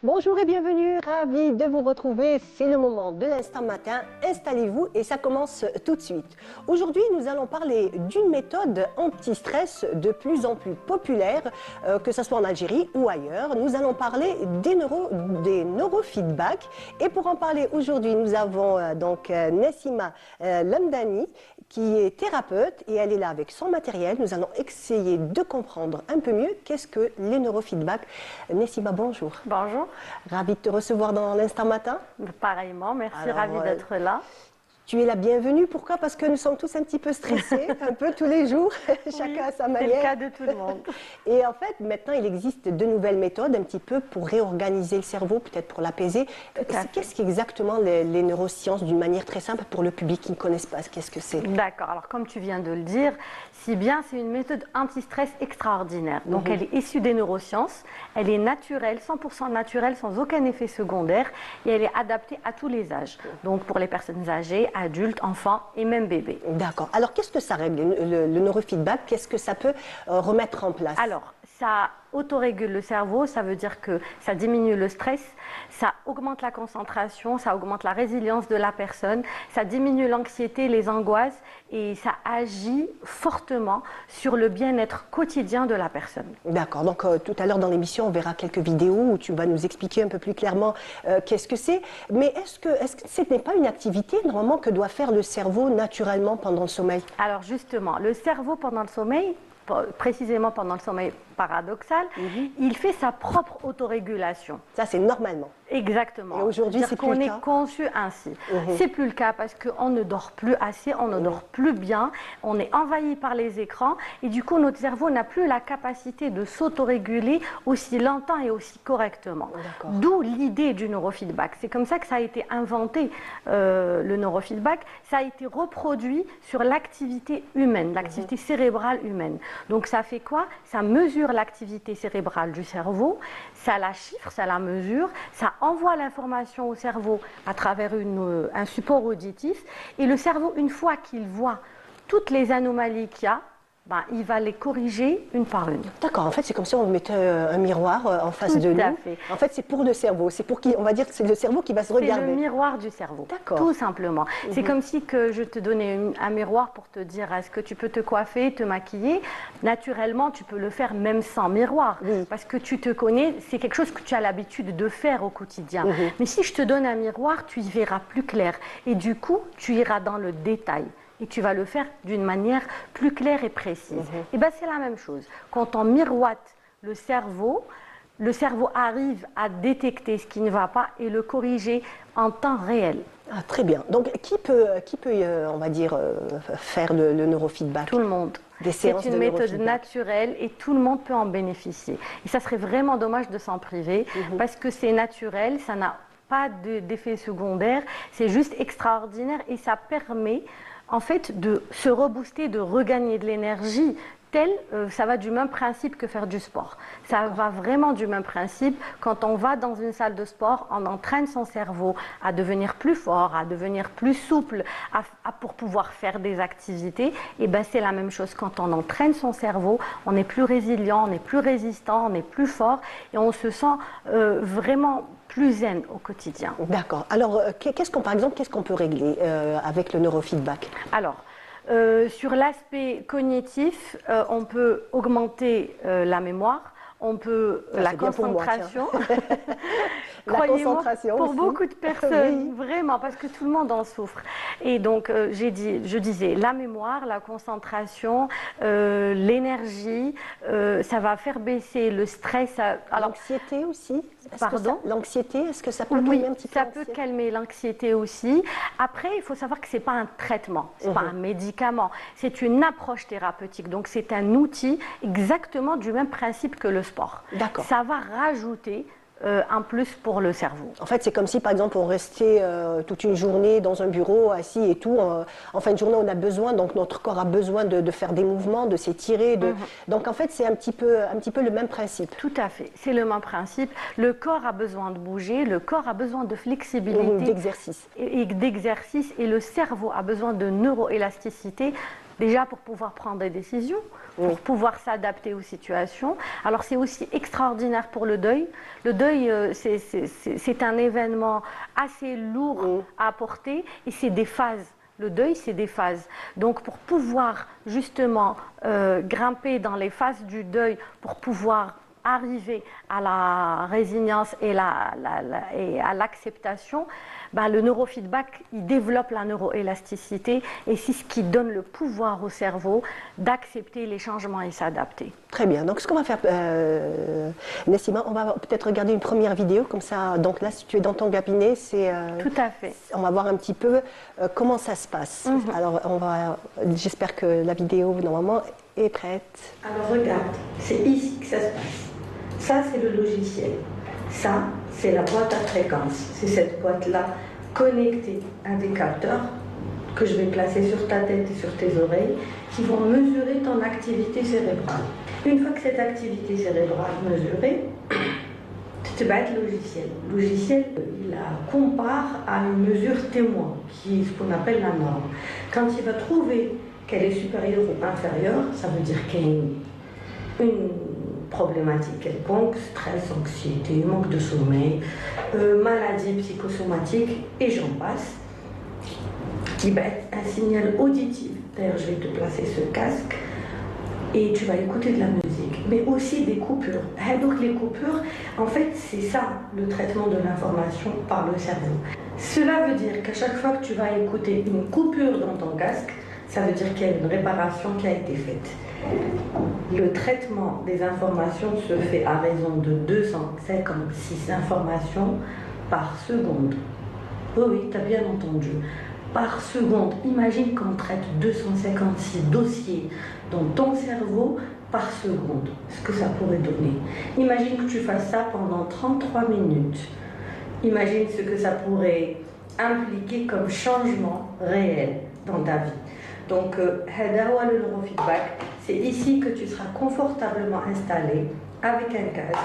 Bonjour et bienvenue, ravi de vous retrouver. C'est le moment de l'instant matin. Installez-vous et ça commence tout de suite. Aujourd'hui, nous allons parler d'une méthode anti-stress de plus en plus populaire, que ce soit en Algérie ou ailleurs. Nous allons parler des neurofeedback. Et pour en parler aujourd'hui, nous avons Nessima Lamdani, qui est thérapeute et elle est là avec son matériel. Nous allons essayer de comprendre un peu mieux qu'est-ce que les neurofeedback. Nessima, bonjour. Bonjour. Ravie de te recevoir dans l'Instant Matin. Pareillement, merci, ravie d'être là. Tu es la bienvenue. Pourquoi? Parce que nous sommes tous un petit peu stressés, un peu tous les jours, chacun à sa manière. C'est le cas de tout le monde. Et en fait, maintenant, il existe de nouvelles méthodes un petit peu pour réorganiser le cerveau, peut-être pour l'apaiser. Qu'est-ce qu'exactement les neurosciences, d'une manière très simple, pour le public qui ne connaisse pas? Qu'est-ce que c'est? D'accord. Alors, comme tu viens de le dire, si bien, c'est une méthode anti-stress extraordinaire. Donc, elle est issue des neurosciences. Elle est naturelle, 100% naturelle, sans aucun effet secondaire. Et elle est adaptée à tous les âges. Donc, pour les personnes âgées, adultes, enfants et même bébés. D'accord. Alors, qu'est-ce que ça règle, le neurofeedback? Qu'est-ce que ça peut remettre en place? Alors, ça autorégule le cerveau, ça veut dire que ça diminue le stress, ça augmente la concentration, ça augmente la résilience de la personne, ça diminue l'anxiété, les angoisses et ça agit fortement sur le bien-être quotidien de la personne. D'accord, donc tout à l'heure dans l'émission on verra quelques vidéos où tu vas nous expliquer un peu plus clairement qu'est-ce que c'est, mais est-ce que ce n'est pas une activité normalement que doit faire le cerveau naturellement pendant le sommeil? Alors justement, le cerveau pendant le sommeil, précisément pendant le sommeil paradoxal, il fait sa propre autorégulation. Ça, c'est normalement. Exactement. Et aujourd'hui, c'est plus le cas. On est conçu ainsi. C'est plus le cas parce qu'on ne dort plus assez, on ne dort plus bien, on est envahi par les écrans et du coup, notre cerveau n'a plus la capacité de s'autoréguler aussi longtemps et aussi correctement. D'où l'idée du neurofeedback. C'est comme ça que ça a été inventé, le neurofeedback. Ça a été reproduit sur l'activité humaine, l'activité cérébrale humaine. Donc, ça fait quoi? Ça mesure l'activité cérébrale du cerveau, ça la chiffre, ça la mesure, ça envoie l'information au cerveau à travers un support auditif et le cerveau, une fois qu'il voit toutes les anomalies qu'il y a, ben, il va les corriger une par une. D'accord, en fait c'est comme si on mettait un miroir en face de nous. En fait c'est pour le cerveau, c'est pour qui, on va dire que c'est le cerveau qui va se regarder. C'est le miroir du cerveau, tout simplement. C'est comme si que je te donnais un miroir pour te dire est-ce que tu peux te coiffer, te maquiller. Naturellement tu peux le faire même sans miroir, parce que tu te connais, c'est quelque chose que tu as l'habitude de faire au quotidien. Mais si je te donne un miroir, tu y verras plus clair et du coup tu iras dans le détail. Et tu vas le faire d'une manière plus claire et précise. Et bien c'est la même chose. Quand on miroite le cerveau arrive à détecter ce qui ne va pas et le corriger en temps réel. Ah, très bien. Donc qui peut on va dire, faire le neurofeedback? Tout le monde. C'est une méthode naturelle et tout le monde peut en bénéficier. Et ça serait vraiment dommage de s'en priver parce que c'est naturel, ça n'a pas d'effet secondaire, c'est juste extraordinaire et ça permet en fait de se rebooster, de regagner de l'énergie. Ça va du même principe que faire du sport. Ça va vraiment du même principe. Quand on va dans une salle de sport, on entraîne son cerveau à devenir plus fort, à devenir plus souple, pour pouvoir faire des activités. Et ben c'est la même chose. Quand on entraîne son cerveau, on est plus résilient, on est plus résistant, on est plus fort et on se sent vraiment plus zen au quotidien. D'accord. Alors, par exemple, qu'est-ce qu'on peut régler avec le neurofeedback? Alors, sur l'aspect cognitif, on peut augmenter la mémoire, on peut la concentration. Croyez-moi, pour beaucoup de personnes, vraiment, parce que tout le monde en souffre. Et donc, je disais, la mémoire, la concentration, l'énergie, ça va faire baisser le stress. L'anxiété aussi? Pardon? L'anxiété, est-ce que ça peut calmer un petit peu? Ça peut calmer l'anxiété aussi. Après, il faut savoir que ce n'est pas un traitement, ce n'est pas un médicament, c'est une approche thérapeutique. Donc, c'est un outil exactement du même principe que le sport. D'accord. Ça va rajouter un plus pour le cerveau. En fait, c'est comme si, par exemple, on restait toute une journée dans un bureau, assis et tout. En fin de journée, on a besoin, donc notre corps a besoin de faire des mouvements, de s'étirer. Donc, en fait, c'est un petit peu le même principe. Tout à fait, c'est le même principe. Le corps a besoin de bouger, le corps a besoin de flexibilité. D'exercice. Et d'exercice, et le cerveau a besoin de neuroélasticité, déjà pour pouvoir prendre des décisions, pour pouvoir s'adapter aux situations. Alors c'est aussi extraordinaire pour le deuil. Le deuil, c'est un événement assez lourd à porter et c'est des phases. Le deuil, c'est des phases. Donc pour pouvoir justement grimper dans les phases du deuil, pour pouvoir arriver à la résilience et à l'acceptation, ben, le neurofeedback, il développe la neuroélasticité et c'est ce qui donne le pouvoir au cerveau d'accepter les changements et s'adapter. Très bien. Donc, ce qu'on va faire, Nassima, on va peut-être regarder une première vidéo, comme ça. Donc là, si tu es dans ton cabinet, Tout à fait. On va voir un petit peu comment ça se passe. Alors, j'espère que la vidéo, normalement, est prête. Alors regarde, c'est ici que ça se passe. Ça, c'est le logiciel. Ça, c'est la boîte à fréquence. C'est cette boîte-là connectée à des capteurs que je vais placer sur ta tête et sur tes oreilles qui vont mesurer ton activité cérébrale. Une fois que cette activité cérébrale mesurée, tu vas être logiciel. Le logiciel, il la compare à une mesure témoin, qui est ce qu'on appelle la norme. Quand il va trouver qu'elle est supérieure ou inférieure, ça veut dire qu'il y a une problématique quelconque, stress, anxiété, manque de sommeil, maladie psychosomatique, et j'en passe, qui va être un signal auditif. D'ailleurs, je vais te placer ce casque et tu vas écouter de la musique, mais aussi des coupures. Et donc les coupures, en fait, c'est ça le traitement de l'information par le cerveau. Cela veut dire qu'à chaque fois que tu vas écouter une coupure dans ton casque, ça veut dire qu'il y a une réparation qui a été faite. Le traitement des informations se fait à raison de 256 informations par seconde. Oui, oui, tu as bien entendu. Par seconde. Imagine qu'on traite 256 dossiers dans ton cerveau par seconde. Ce que ça pourrait donner. Imagine que tu fasses ça pendant 33 minutes. Imagine ce que ça pourrait impliquer comme changement réel dans ta vie. Donc, Hadawa le neurofeedback, c'est ici que tu seras confortablement installé avec un casque,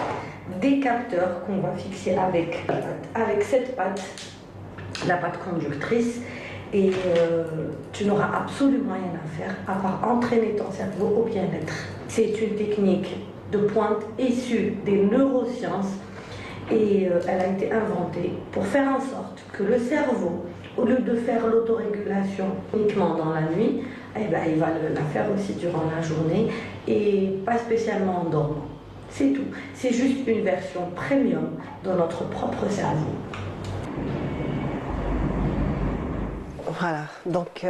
des capteurs qu'on va fixer avec cette patte, la patte conductrice, et tu n'auras absolument rien à faire à part entraîner ton cerveau au bien-être. C'est une technique de pointe issue des neurosciences et elle a été inventée pour faire en sorte que le cerveau, au lieu de faire l'autorégulation uniquement dans la nuit, eh ben, il va la faire aussi durant la journée et pas spécialement en dormant. C'est tout. C'est juste une version premium de notre propre cerveau. Voilà, donc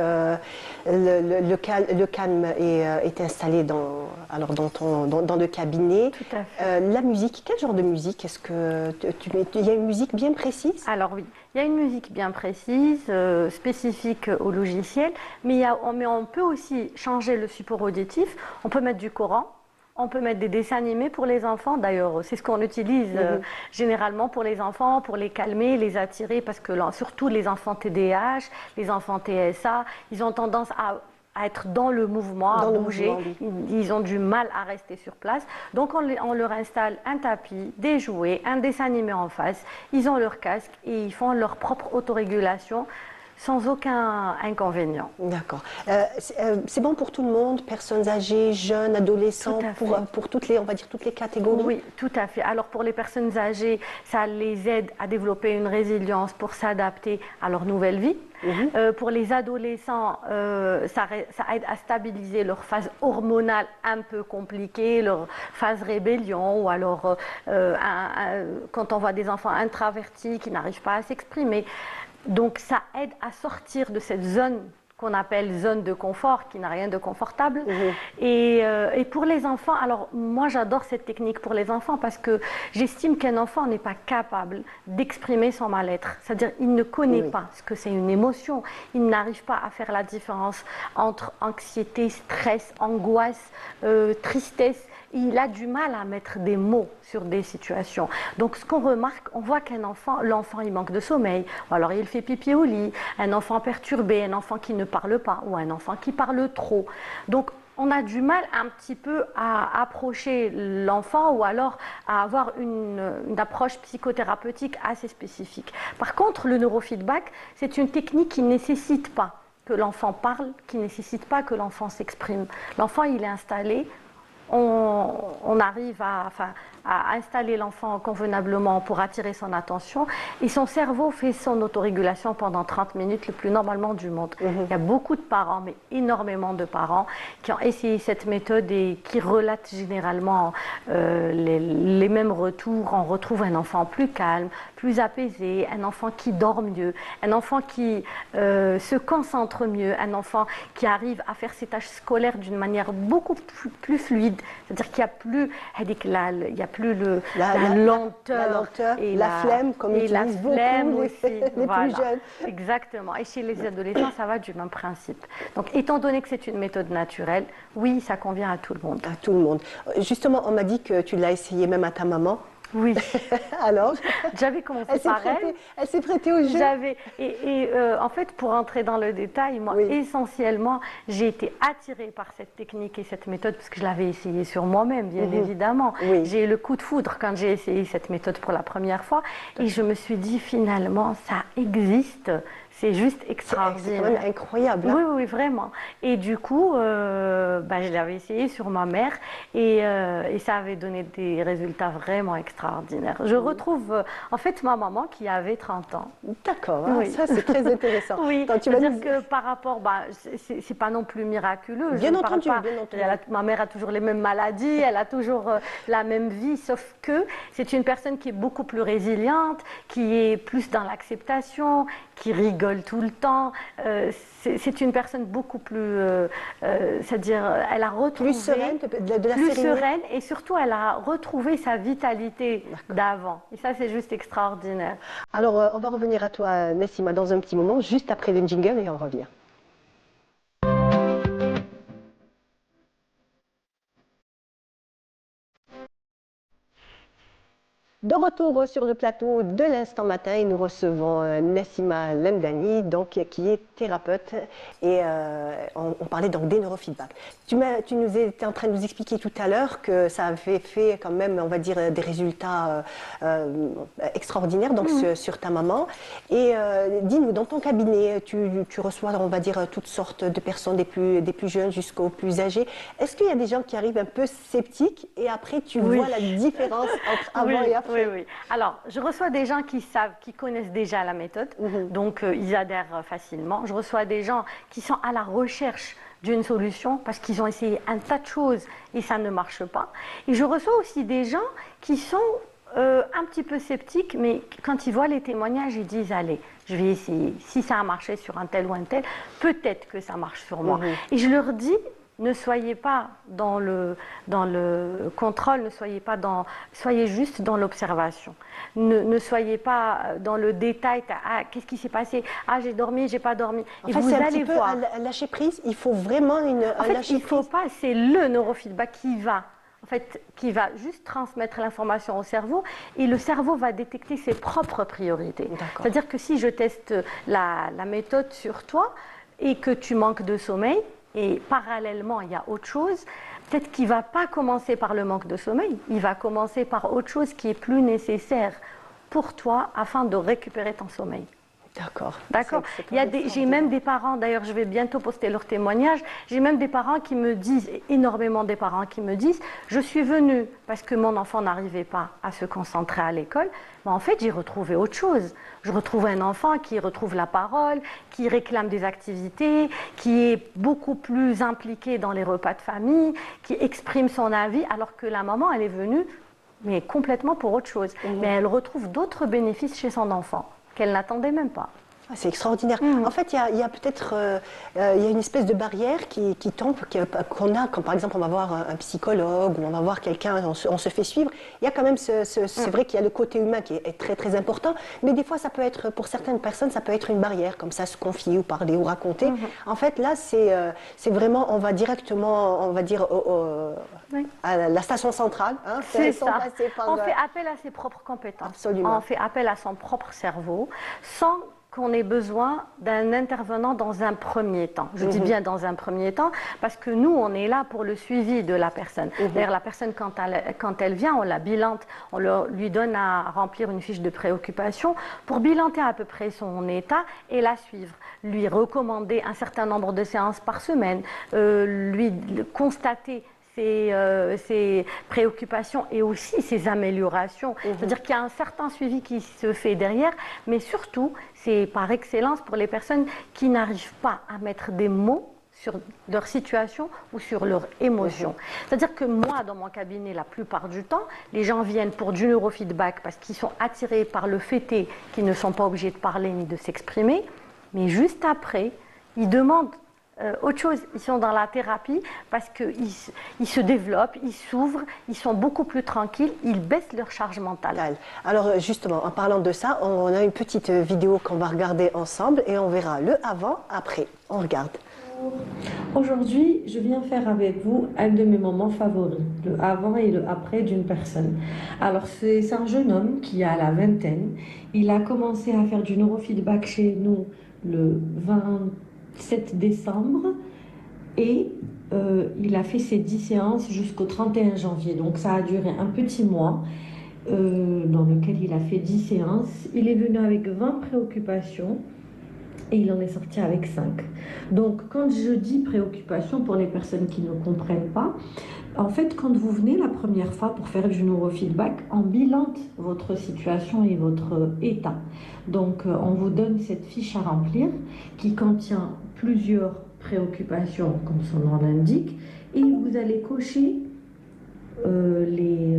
le calme est installé dans le cabinet. Tout à fait. La musique, quel genre de musique est-ce que tu mets? Il y a une musique bien précise? Alors oui, il y a une musique bien précise, spécifique au logiciel, mais on peut aussi changer le support auditif. On peut mettre du Coran. On peut mettre des dessins animés pour les enfants, d'ailleurs, c'est ce qu'on utilise généralement pour les enfants, pour les calmer, les attirer, parce que surtout les enfants TDAH, les enfants TSA, ils ont tendance à être dans le mouvement, à bouger, ils ont du mal à rester sur place. Donc on leur installe un tapis, des jouets, un dessin animé en face, ils ont leur casque et ils font leur propre autorégulation. Sans aucun inconvénient. D'accord. C'est bon pour tout le monde, personnes âgées, jeunes, adolescents, pour toutes les, on va dire, toutes les catégories? Oui, tout à fait. Alors pour les personnes âgées, ça les aide à développer une résilience pour s'adapter à leur nouvelle vie. Pour les adolescents, ça aide à stabiliser leur phase hormonale un peu compliquée, leur phase rébellion, ou alors quand on voit des enfants introvertis qui n'arrivent pas à s'exprimer. Donc ça aide à sortir de cette zone qu'on appelle zone de confort, qui n'a rien de confortable. Et pour les enfants, alors moi j'adore cette technique pour les enfants parce que j'estime qu'un enfant n'est pas capable d'exprimer son mal-être. C'est-à-dire il ne connaît pas ce que c'est une émotion, il n'arrive pas à faire la différence entre anxiété, stress, angoisse, tristesse. il a du mal à mettre des mots sur des situations. Donc ce qu'on remarque, on voit qu'un enfant, l'enfant il manque de sommeil, ou alors il fait pipi au lit, un enfant perturbé, un enfant qui ne parle pas, ou un enfant qui parle trop. Donc on a du mal un petit peu à approcher l'enfant ou alors à avoir une approche psychothérapeutique assez spécifique. Par contre, le neurofeedback, c'est une technique qui ne nécessite pas que l'enfant parle, qui ne nécessite pas que l'enfant s'exprime. L'enfant, il est installé, on arrive à installer l'enfant convenablement pour attirer son attention et son cerveau fait son autorégulation pendant 30 minutes le plus normalement du monde. Il y a beaucoup de parents, mais énormément de parents qui ont essayé cette méthode et qui relatent généralement les mêmes retours. On retrouve un enfant plus calme, plus apaisé, un enfant qui dort mieux, un enfant qui se concentre mieux, un enfant qui arrive à faire ses tâches scolaires d'une manière beaucoup plus fluide. C'est-à-dire qu'il n'y a plus la lenteur et la flemme, comme ils disent beaucoup les plus jeunes. Exactement. Et chez les adolescents, ça va du même principe. Donc, étant donné que c'est une méthode naturelle, oui, ça convient à tout le monde. À tout le monde. Justement, on m'a dit que tu l'as essayé même à ta maman. Oui. Alors, j'avais commencé par elle. Elle s'est prêtée au jeu. En fait, pour entrer dans le détail, moi, essentiellement, j'ai été attirée par cette technique et cette méthode parce que je l'avais essayée sur moi-même, bien évidemment. Oui. J'ai eu le coup de foudre quand j'ai essayé cette méthode pour la première fois et je me suis dit finalement, ça existe. C'est juste extraordinaire. C'est quand même incroyable. Hein? Oui, oui, vraiment. Et du coup, je l'avais essayé sur ma mère et ça avait donné des résultats vraiment extraordinaires. Je retrouve en fait ma maman qui avait 30 ans. D'accord, hein, ça c'est très intéressant. Oui, c'est-à-dire que par rapport, c'est pas non plus miraculeux. Bien entendu, bien entendu. Ma mère a toujours les mêmes maladies, elle a toujours la même vie, sauf que c'est une personne qui est beaucoup plus résiliente, qui est plus dans l'acceptation, qui rigole tout le temps. C'est une personne beaucoup plus, c'est-à-dire, elle a retrouvé plus sereine, de la plus sérénité. sereine et surtout elle a retrouvé sa vitalité d'avant. Et ça, c'est juste extraordinaire. Alors, on va revenir à toi, Nessima, dans un petit moment, juste après le jingle, et on revient. De retour sur le plateau de l'Instant Matin, et nous recevons Nessima Lemdani, donc, qui est thérapeute, et on parlait donc des neurofeedbacks. Tu nous étais en train de nous expliquer tout à l'heure que ça avait fait quand même, on va dire, des résultats extraordinaires donc, sur ta maman. Et dis-nous, dans ton cabinet, tu reçois, on va dire, toutes sortes de personnes, des plus jeunes jusqu'aux plus âgés. Est-ce qu'il y a des gens qui arrivent un peu sceptiques et après tu vois la différence entre avant et après? Oui. Alors, je reçois des gens qui connaissent déjà la méthode, donc ils adhèrent facilement. Je reçois des gens qui sont à la recherche d'une solution parce qu'ils ont essayé un tas de choses et ça ne marche pas. Et je reçois aussi des gens qui sont un petit peu sceptiques, mais quand ils voient les témoignages, ils disent « Allez, je vais essayer. Si ça a marché sur un tel ou un tel, peut-être que ça marche sur moi. » Et je leur dis « Ne soyez pas dans le contrôle, soyez juste dans l'observation. Ne soyez pas dans le détail. Ah, qu'est-ce qui s'est passé? Ah, j'ai dormi, j'ai pas dormi. En fait, vous allez voir. Lâcher prise, il faut vraiment un lâcher prise. Il faut pas. C'est le neurofeedback qui va juste transmettre l'information au cerveau et le cerveau va détecter ses propres priorités. C'est-à-dire que si je teste la méthode sur toi et que tu manques de sommeil, et parallèlement, il y a autre chose, peut-être qu'il ne va pas commencer par le manque de sommeil, il va commencer par autre chose qui est plus nécessaire pour toi afin de récupérer ton sommeil. D'accord. J'ai même des parents, d'ailleurs je vais bientôt poster leur témoignage, j'ai même des parents qui me disent, énormément des parents qui me disent, je suis venue parce que mon enfant n'arrivait pas à se concentrer à l'école, mais en fait j'ai retrouvé autre chose. Je retrouve un enfant qui retrouve la parole, qui réclame des activités, qui est beaucoup plus impliqué dans les repas de famille, qui exprime son avis, alors que la maman, elle est venue, mais complètement pour autre chose. Mais elle retrouve d'autres bénéfices chez son enfant qu'elle n'attendait même pas. Ah, c'est extraordinaire. En fait, il y a peut-être il y a une espèce de barrière qui tombe, qu'on a quand par exemple on va voir un psychologue ou on va voir quelqu'un, on se fait suivre. Il y a quand même c'est vrai qu'il y a le côté humain qui est très très important, mais des fois ça peut être, pour certaines personnes, ça peut être une barrière, comme ça se confier ou parler ou raconter. En fait, là, c'est vraiment, on va directement, on va dire, à la station centrale. Hein, C'est sans ça. passer par, On fait appel à ses propres compétences. Absolument. On fait appel à son propre cerveau sans qu'on ait besoin d'un intervenant dans un premier temps. Je dis bien dans un premier temps parce que nous, on est là pour le suivi de la personne. D'ailleurs, la personne, quand elle vient, on la bilante, on lui donne à remplir une fiche de préoccupation pour bilanter à peu près son état et la suivre. Lui recommander un certain nombre de séances par semaine, lui constater ses préoccupations et aussi ses améliorations. C'est-à-dire qu'il y a un certain suivi qui se fait derrière, mais surtout, c'est par excellence pour les personnes qui n'arrivent pas à mettre des mots sur leur situation ou sur leurs émotions. C'est-à-dire que moi, dans mon cabinet, la plupart du temps, les gens viennent pour du neurofeedback parce qu'ils sont attirés par le fait qu'ils ne sont pas obligés de parler ni de s'exprimer, mais juste après, ils demandent autre chose, ils sont dans la thérapie parce qu'ils se développent, ils s'ouvrent, ils sont beaucoup plus tranquilles, ils baissent leur charge mentale. Alors justement, en parlant de ça, on a une petite vidéo qu'on va regarder ensemble et on verra le avant, après. On regarde. Aujourd'hui, je viens faire avec vous un de mes moments favoris, le avant et le après d'une personne. Alors, c'est un jeune homme qui a la vingtaine. Il a commencé à faire du neurofeedback chez nous le 27 décembre et il a fait ses 10 séances jusqu'au 31 janvier. Donc, ça a duré un petit mois dans lequel il a fait 10 séances. Il est venu avec 20 préoccupations. Et il en est sorti avec 5. Donc, quand je dis préoccupation pour les personnes qui ne comprennent pas, en fait, quand vous venez la première fois pour faire du neurofeedback, on bilante votre situation et votre état. Donc, on vous donne cette fiche à remplir qui contient plusieurs préoccupations, comme son nom l'indique, et vous allez cocher les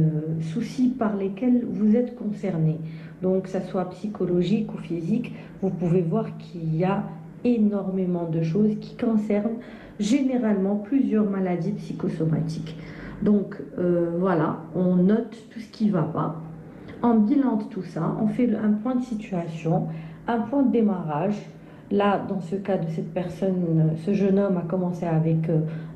soucis par lesquels vous êtes concerné. Donc, que ce soit psychologique ou physique, vous pouvez voir qu'il y a énormément de choses qui concernent généralement plusieurs maladies psychosomatiques. Donc, voilà, on note tout ce qui ne va pas, on bilante tout ça, on fait un point de situation, un point de démarrage. Là, dans ce cas de cette personne, ce jeune homme a commencé avec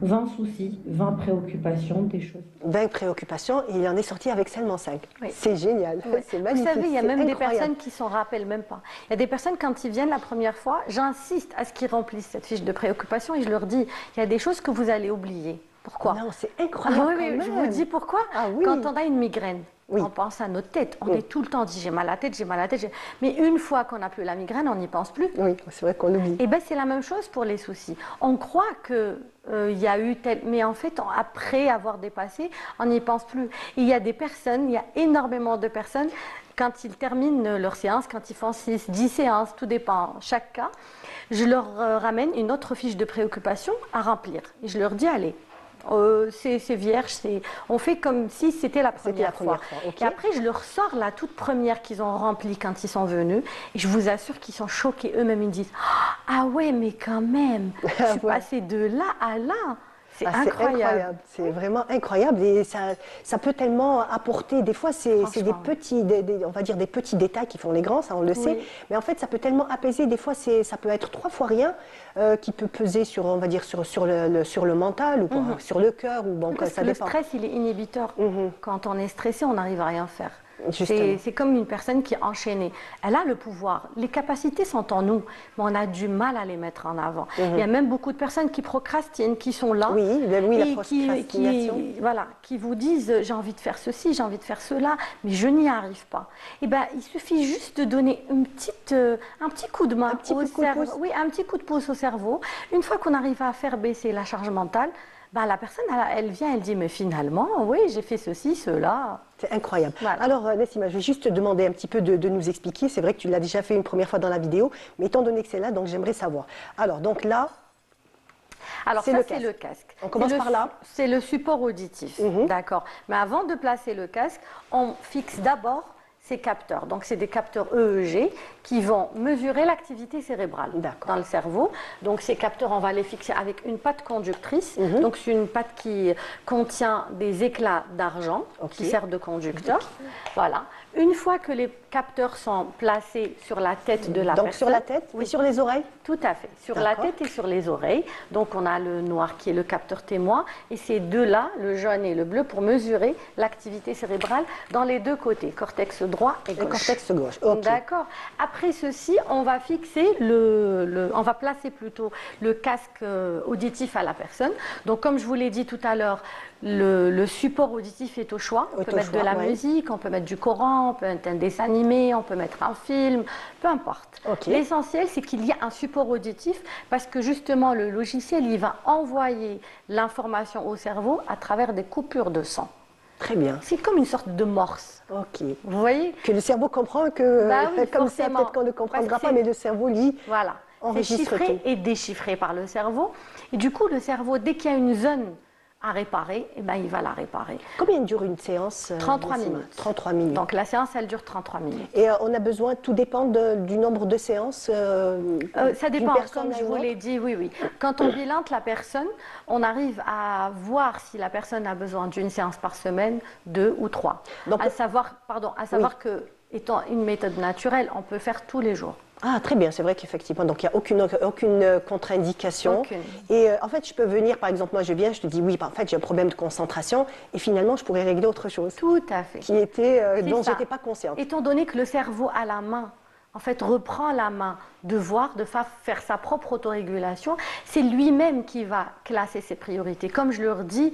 20 soucis, 20 préoccupations, des choses. 20 préoccupations et il en est sorti avec seulement 5. Oui. C'est génial, c'est magnifique. Vous savez, il y a même incroyable. des personnes qui s'en rappellent même pas. Il y a des personnes, quand ils viennent la première fois, j'insiste à ce qu'ils remplissent cette fiche de préoccupation et je leur dis, il y a des choses que vous allez oublier. Pourquoi? Non, c'est incroyable. Ah oui, quand je même. vous dis pourquoi. Ah oui. Quand on a une migraine, Oui. on pense à notre tête. On est tout le temps dit j'ai mal à la tête, j'ai mal à la tête. Mais une fois qu'on n'a plus la migraine, on n'y pense plus. Oui, c'est vrai qu'on l'oublie. Et bien c'est la même chose pour les soucis. On croit que il y a eu tel, mais en fait après avoir dépassé, on n'y pense plus. Et il y a des personnes, il y a énormément de personnes. Quand ils terminent leur séance, quand ils font 6, 10 séances, tout dépend, chaque cas, je leur ramène une autre fiche de préoccupation à remplir. Et je leur dis, allez, c'est vierge, on fait comme si c'était la première fois. Okay. Et après, je leur sors la toute première qu'ils ont remplie quand ils sont venus. Et je vous assure qu'ils sont choqués eux-mêmes. Ils me disent, ah ouais, mais quand même, je suis passée de là à là. C'est incroyable. C'est vraiment incroyable et ça peut tellement apporter. Des fois, c'est des petits, on va dire des petits détails qui font les grands, ça on le sait. Mais en fait, ça peut tellement apaiser. Des fois, ça peut être 3 fois rien qui peut peser sur, on va dire, sur le mental ou sur le cœur ou bon, parce ça que dépend. Le stress, il est inhibiteur. Quand on est stressé, on n'arrive à rien faire. C'est comme une personne qui est enchaînée. Elle a le pouvoir. Les capacités sont en nous, mais on a du mal à les mettre en avant. Il y a même beaucoup de personnes qui procrastinent, qui sont là. Oui, la et procrastination. qui vous disent j'ai envie de faire ceci, j'ai envie de faire cela, mais je n'y arrive pas. Et ben, il suffit juste de donner un petit coup de main au cerveau. Oui, un petit coup de pouce au cerveau. Une fois qu'on arrive à faire baisser la charge mentale, bah, la personne, elle vient, elle dit, mais finalement, oui, j'ai fait ceci, cela. C'est incroyable. Voilà. Alors, Nassima, je vais juste te demander un petit peu de nous expliquer. C'est vrai que tu l'as déjà fait une première fois dans la vidéo, mais étant donné que c'est là, donc j'aimerais savoir. Alors, donc là, alors ça, c'est le casque. On commence par là. C'est le support auditif, d'accord. Mais avant de placer le casque, on fixe d'abord ces capteurs. Donc, c'est des capteurs EEG qui vont mesurer l'activité cérébrale dans le cerveau. Donc, ces capteurs, on va les fixer avec une patte conductrice. Donc, c'est une patte qui contient des éclats d'argent qui servent de conducteur. Voilà. Une fois que les capteurs sont placés sur la tête de la personne. Donc, sur la tête et sur les oreilles? Tout à fait. Sur la tête et sur les oreilles. Donc, on a le noir qui est le capteur témoin. Et ces deux-là, le jaune et le bleu, pour mesurer l'activité cérébrale dans les deux côtés, cortex droit et gauche. Cortex gauche, ok. D'accord. Après ceci, on va fixer on va placer plutôt le casque auditif à la personne. Donc, comme je vous l'ai dit tout à l'heure, le support auditif est au choix. On peut mettre de la musique, on peut mettre du Coran, on peut mettre un dessin animé, on peut mettre un film, peu importe. L'essentiel, c'est qu'il y a un support auditif parce que justement, le logiciel, il va envoyer l'information au cerveau à travers des coupures de son. Très bien. C'est comme une sorte de morse. Ok. Vous voyez? Que le cerveau comprend que, oui, comme ça, peut-être qu'on ne comprendra pas, mais le cerveau, lui, voilà. C'est chiffré et déchiffré par le cerveau. Et du coup, le cerveau, dès qu'il y a une zone à réparer, eh ben, il va la réparer. Combien dure une séance? 33 minutes. 33 minutes. Donc la séance, elle dure 33 minutes. Et on a besoin, tout dépend du nombre de séances ça dépend, comme je vous l'ai dit, oui. Quand on bilante la personne, on arrive à voir si la personne a besoin d'une séance par semaine, 2 ou 3. Donc, à savoir que, étant une méthode naturelle, on peut faire tous les jours. Ah, très bien, c'est vrai qu'effectivement, donc il n'y a aucune contre-indication. Aucune. Et en fait, je peux venir, par exemple, moi je viens, je te dis oui, en fait j'ai un problème de concentration et finalement je pourrais régler autre chose. Tout à fait. Dont je n'étais pas consciente. Étant donné que le cerveau a la main, en fait, reprend la main de faire sa propre autorégulation, c'est lui-même qui va classer ses priorités. Comme je leur dis,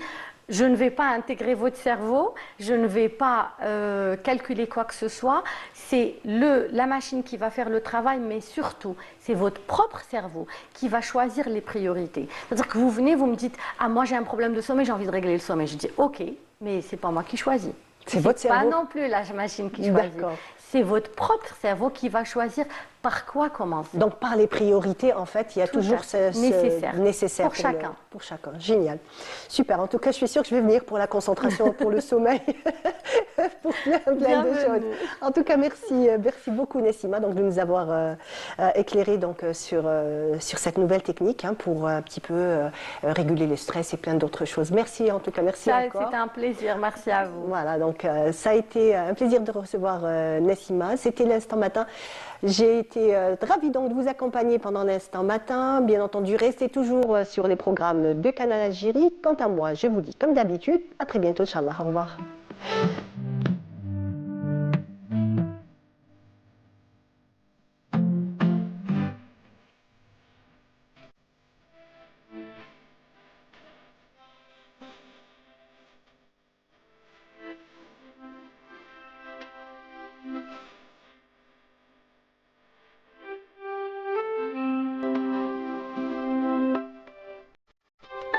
je ne vais pas intégrer votre cerveau, je ne vais pas calculer quoi que ce soit. C'est la machine qui va faire le travail, mais surtout, c'est votre propre cerveau qui va choisir les priorités. C'est-à-dire que vous venez, vous me dites « Ah, moi j'ai un problème de sommeil, j'ai envie de régler le sommeil. » Je dis « Ok, mais ce n'est pas moi qui choisis. » C'est votre cerveau. Pas non plus la machine qui choisit. C'est votre propre cerveau qui va choisir par quoi commencer. Donc, par les priorités, en fait, il y a toujours ce nécessaire pour chacun. Pour chacun. Génial. Super. En tout cas, je suis sûre que je vais venir pour la concentration, pour le sommeil, pour plein de choses. En tout cas, merci beaucoup, Nessima, donc, de nous avoir éclairé donc, sur cette nouvelle technique pour un petit peu réguler le stress et plein d'autres choses. Merci, en tout cas. Merci encore. C'était un plaisir. Merci à vous. Voilà. Donc, ça a été un plaisir de recevoir Nessima. C'était l'Instant Matin. J'ai été ravie donc de vous accompagner pendant l'Instant Matin. Bien entendu, restez toujours sur les programmes de Canal Algérie. Quant à moi, je vous dis comme d'habitude, à très bientôt, Inch'Allah. Au revoir.